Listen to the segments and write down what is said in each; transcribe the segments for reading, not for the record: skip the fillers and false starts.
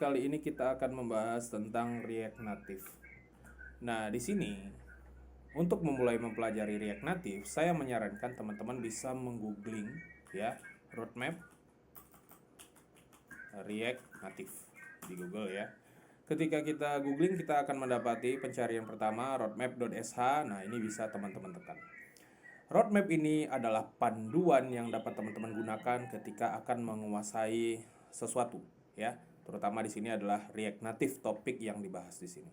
kali ini kita akan membahas tentang React Native. Nah, di sini untuk memulai mempelajari React Native, saya menyarankan teman-teman bisa menggoogling ya roadmap React Native di Google ya. Ketika kita googling, kita akan mendapati pencarian pertama roadmap.sh. Nah, ini bisa teman-teman tekan. Roadmap ini adalah panduan yang dapat teman-teman gunakan ketika akan menguasai sesuatu, ya. Terutama di sini adalah React Native topik yang dibahas di sini.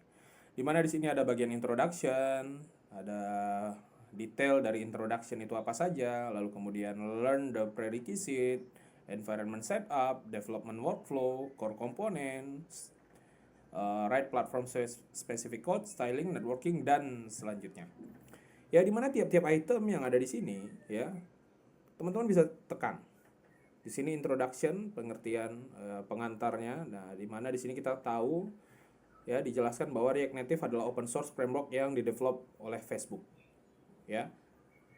Di mana di sini ada bagian introduction, ada detail dari introduction itu apa saja, lalu kemudian learn the prerequisite, environment setup, development workflow, core components, write platform specific code, styling, networking, dan selanjutnya. Ya, dimana tiap-tiap item yang ada di sini ya teman-teman bisa tekan. Di sini introduction, pengertian pengantarnya. Nah, dimana di sini kita tahu ya dijelaskan bahwa React Native adalah open source framework yang didevelop oleh Facebook. Ya.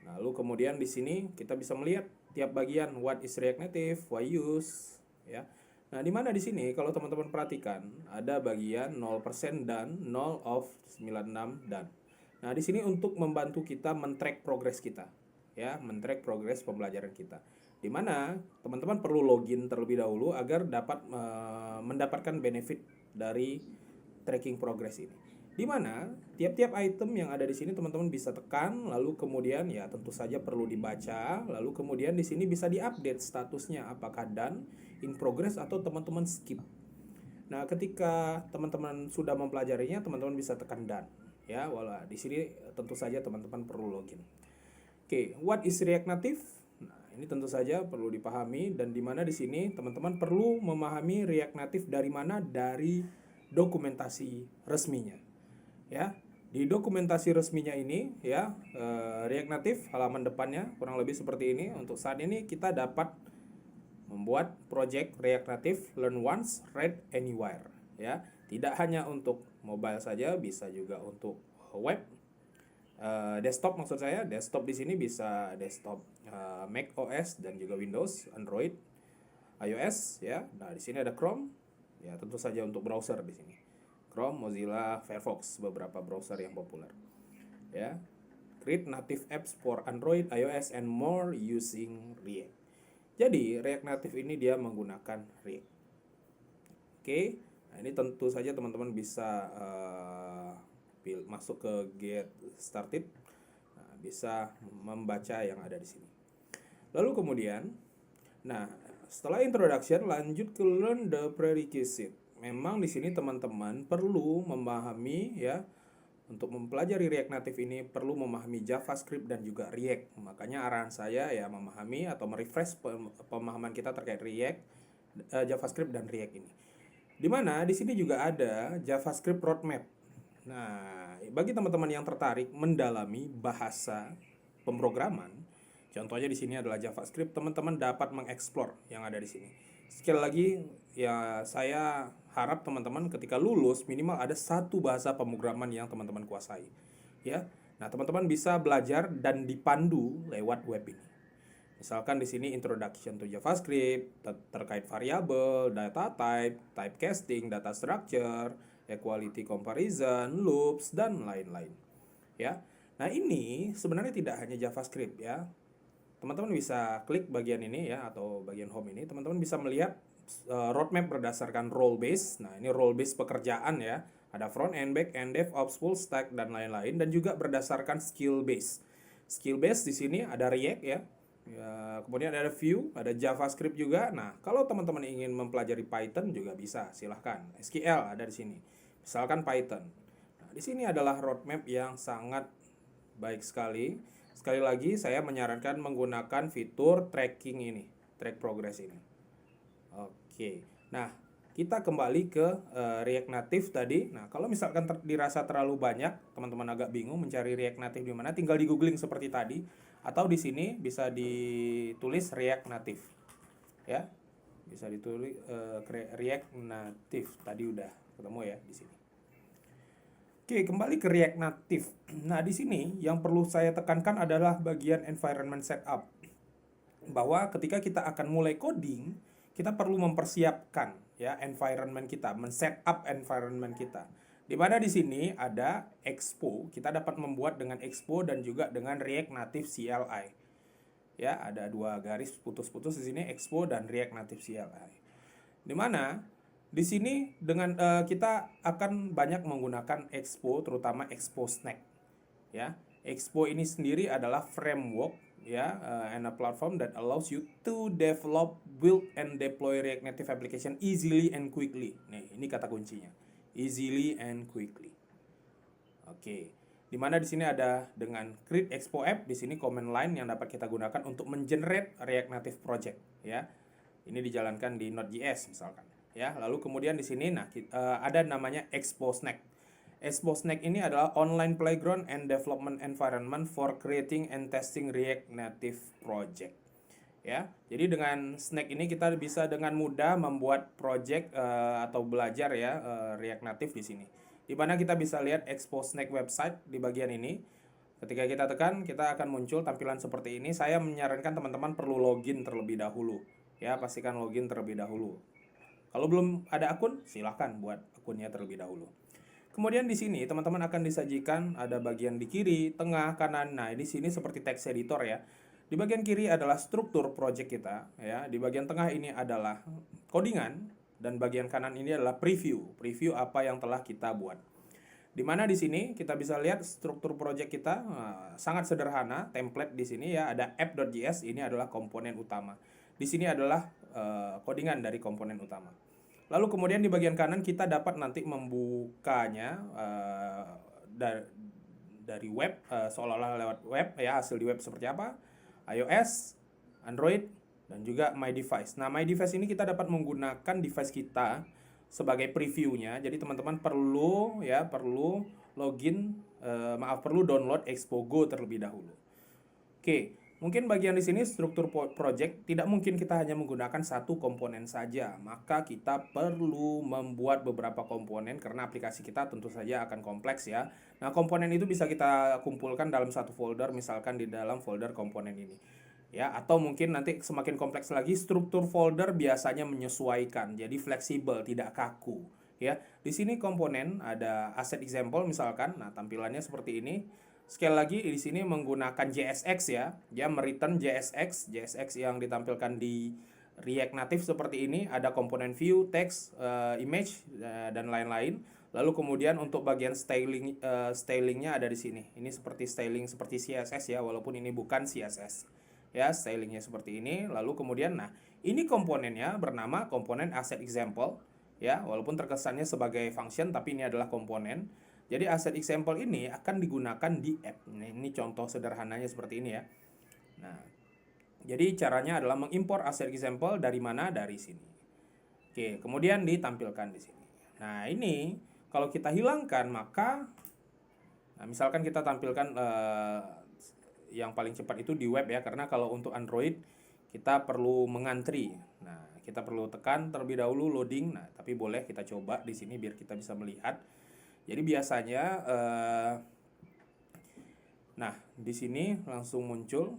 Lalu kemudian di sini kita bisa melihat tiap bagian what is React Native, why use ya. Nah, dimana di sini kalau teman-teman perhatikan ada bagian 0% dan 0 of 96 dan. Nah, di sini untuk membantu kita men-track progres kita, ya, men-track progres pembelajaran kita. Di mana teman-teman perlu login terlebih dahulu agar dapat mendapatkan benefit dari tracking progres ini. Di mana tiap-tiap item yang ada di sini teman-teman bisa tekan, lalu kemudian ya tentu saja perlu dibaca, lalu kemudian di sini bisa diupdate statusnya apakah done, in progress atau teman-teman skip. Nah, ketika teman-teman sudah mempelajarinya, teman-teman bisa tekan done. Ya, wala di sini tentu saja teman-teman perlu login. Oke, what is React Native? Nah, ini tentu saja perlu dipahami dan di mana di sini teman-teman perlu memahami React Native dari mana? Dari dokumentasi resminya. Ya, di dokumentasi resminya ini ya React Native halaman depannya kurang lebih seperti ini. Untuk saat ini kita dapat membuat project React Native Learn Once, Read Anywhere ya. Tidak hanya untuk mobile saja, bisa juga untuk web, desktop maksud saya. Desktop di sini bisa desktop Mac OS dan juga Windows, Android, iOS ya. Nah, di sini ada Chrome. Ya, tentu saja untuk browser di sini. Chrome, Mozilla, Firefox, beberapa browser yang populer. Ya. Create native apps for Android, iOS and more using React. Jadi, React Native ini dia menggunakan React. Oke. Nah, ini tentu saja teman-teman bisa masuk ke get started. Nah, bisa membaca yang ada di sini. Lalu kemudian, nah, setelah introduction lanjut ke learn the prerequisite. Memang di sini teman-teman perlu memahami ya, untuk mempelajari React Native ini perlu memahami JavaScript dan juga React. Makanya arahan saya ya memahami atau merefresh pemahaman kita terkait React, JavaScript dan React ini. Dimana di sini juga ada JavaScript roadmap. Nah, bagi teman-teman yang tertarik mendalami bahasa pemrograman, contohnya di sini adalah JavaScript, teman-teman dapat mengeksplor yang ada di sini. Sekali lagi, ya saya harap teman-teman ketika lulus minimal ada satu bahasa pemrograman yang teman-teman kuasai. Ya, nah teman-teman bisa belajar dan dipandu lewat web ini. Misalkan di sini introduction to JavaScript terkait variabel, data type, typecasting, data structure, equality comparison, loops dan lain-lain. Ya. Nah, ini sebenarnya tidak hanya JavaScript ya. Teman-teman bisa klik bagian ini ya atau bagian home ini, teman-teman bisa melihat roadmap berdasarkan role base. Nah, ini role base pekerjaan ya. Ada front end, back end, DevOps, full stack dan lain-lain dan juga berdasarkan skill base. Skill base di sini ada React ya. Ya, kemudian ada Vue, ada JavaScript juga. Nah, kalau teman-teman ingin mempelajari Python juga bisa, silahkan. SQL ada di sini. Misalkan Python. Nah, di sini adalah roadmap yang sangat baik sekali. Sekali lagi, saya menyarankan menggunakan fitur tracking ini, track progress ini. Oke, nah kita kembali ke React Native tadi. Nah, kalau misalkan dirasa terlalu banyak, teman-teman agak bingung mencari React Native di mana, tinggal di googling seperti tadi, atau di sini bisa ditulis React Native, ya, bisa ditulis React Native. Tadi udah ketemu ya di sini. Oke, kembali ke React Native. Nah, di sini yang perlu saya tekankan adalah bagian environment setup. Bahwa ketika kita akan mulai coding, kita perlu mempersiapkan ya environment kita, men-setup environment kita. Di mana di sini ada Expo, kita dapat membuat dengan Expo dan juga dengan React Native CLI. Ya, ada dua garis putus-putus di sini, Expo dan React Native CLI. Di mana di sini dengan kita akan banyak menggunakan Expo, terutama Expo Snack. Ya, Expo ini sendiri adalah framework ya, and a platform that allows you to develop, build and deploy React Native application easily and quickly. Nih, ini kata kuncinya. Easily and quickly. Oke. Di mana di sini ada dengan create Expo app, di sini command line yang dapat kita gunakan untuk mengenerate React Native project ya. Ini dijalankan di Node.js misalkan ya. Lalu kemudian di sini ada namanya Expo Snack. Expo Snack ini adalah online playground and development environment for creating and testing React Native project. Ya, jadi dengan Snack ini kita bisa dengan mudah membuat project atau belajar ya React Native di sini. Di mana kita bisa lihat Expo Snack website di bagian ini. Ketika kita tekan, kita akan muncul tampilan seperti ini. Saya menyarankan teman-teman perlu login terlebih dahulu. Ya, pastikan login terlebih dahulu. Kalau belum ada akun, silahkan buat akunnya terlebih dahulu. Kemudian di sini teman-teman akan disajikan ada bagian di kiri, tengah, kanan. Nah, di sini seperti text editor ya. Di bagian kiri adalah struktur project kita ya. Di bagian tengah ini adalah codingan dan bagian kanan ini adalah preview apa yang telah kita buat. Di mana di sini kita bisa lihat struktur project kita sangat sederhana, template di sini ya, ada app.js, ini adalah komponen utama. Di sini adalah codingan dari komponen utama. Lalu kemudian di bagian kanan kita dapat nanti membukanya dari web, seolah-olah lewat web ya, hasil di web seperti apa, iOS, Android, dan juga My Device. Nah, My Device ini kita dapat menggunakan device kita sebagai previewnya. Jadi teman-teman perlu login, perlu download Expo Go terlebih dahulu. Oke. Mungkin bagian di sini struktur project tidak mungkin kita hanya menggunakan satu komponen saja, maka kita perlu membuat beberapa komponen karena aplikasi kita tentu saja akan kompleks ya. Nah, komponen itu bisa kita kumpulkan dalam satu folder, misalkan di dalam folder komponen ini. Ya, atau mungkin nanti semakin kompleks lagi struktur folder biasanya menyesuaikan, jadi fleksibel, tidak kaku. Ya, di sini komponen ada asset example misalkan. Nah, tampilannya seperti ini. Sekali lagi di sini menggunakan JSX ya, dia mereturn JSX yang ditampilkan di React Native seperti ini, ada komponen view, text, image dan lain-lain. Lalu kemudian untuk bagian stylingnya ada di sini. Ini seperti styling seperti CSS ya, walaupun ini bukan CSS. Ya, stylingnya seperti ini. Lalu kemudian ini komponennya bernama komponen asset example ya, walaupun terkesannya sebagai function tapi ini adalah komponen. Jadi asset example ini akan digunakan di app. Nah, ini contoh sederhananya seperti ini ya. Nah, jadi caranya adalah mengimpor asset example dari mana? Dari sini. Oke, kemudian ditampilkan di sini. Nah, ini kalau kita hilangkan maka misalkan kita tampilkan yang paling cepat itu di web ya, karena kalau untuk Android kita perlu mengantri. Nah, kita perlu tekan terlebih dahulu loading. Nah, tapi boleh kita coba di sini biar kita bisa melihat. Jadi biasanya di sini langsung muncul.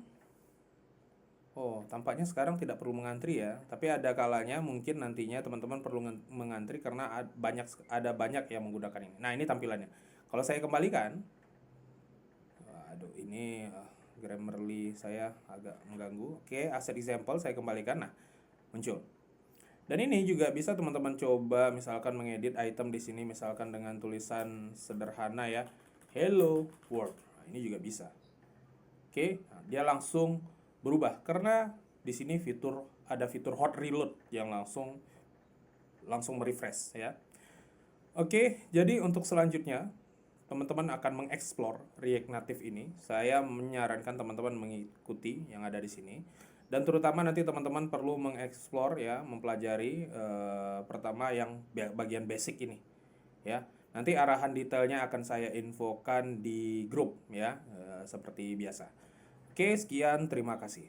Oh, tampaknya sekarang tidak perlu mengantri ya, tapi ada kalanya mungkin nantinya teman-teman perlu mengantri karena ada banyak yang menggunakan ini. Nah, ini tampilannya. Kalau saya kembalikan, aduh ini Grammarly saya agak mengganggu. Oke, asset example saya kembalikan. Nah, muncul. Dan ini juga bisa teman-teman coba misalkan mengedit item di sini misalkan dengan tulisan sederhana ya, hello world. Nah, ini juga bisa. Oke, dia langsung berubah karena di sini ada fitur hot reload yang langsung merefresh ya. Oke, jadi untuk selanjutnya teman-teman akan mengeksplor React Native ini. Saya menyarankan teman-teman mengikuti yang ada di sini. Dan terutama nanti teman-teman perlu mengeksplor ya, mempelajari pertama yang bagian basic ini ya. Nanti arahan detailnya akan saya infokan di grup ya, seperti biasa. Oke, sekian, terima kasih.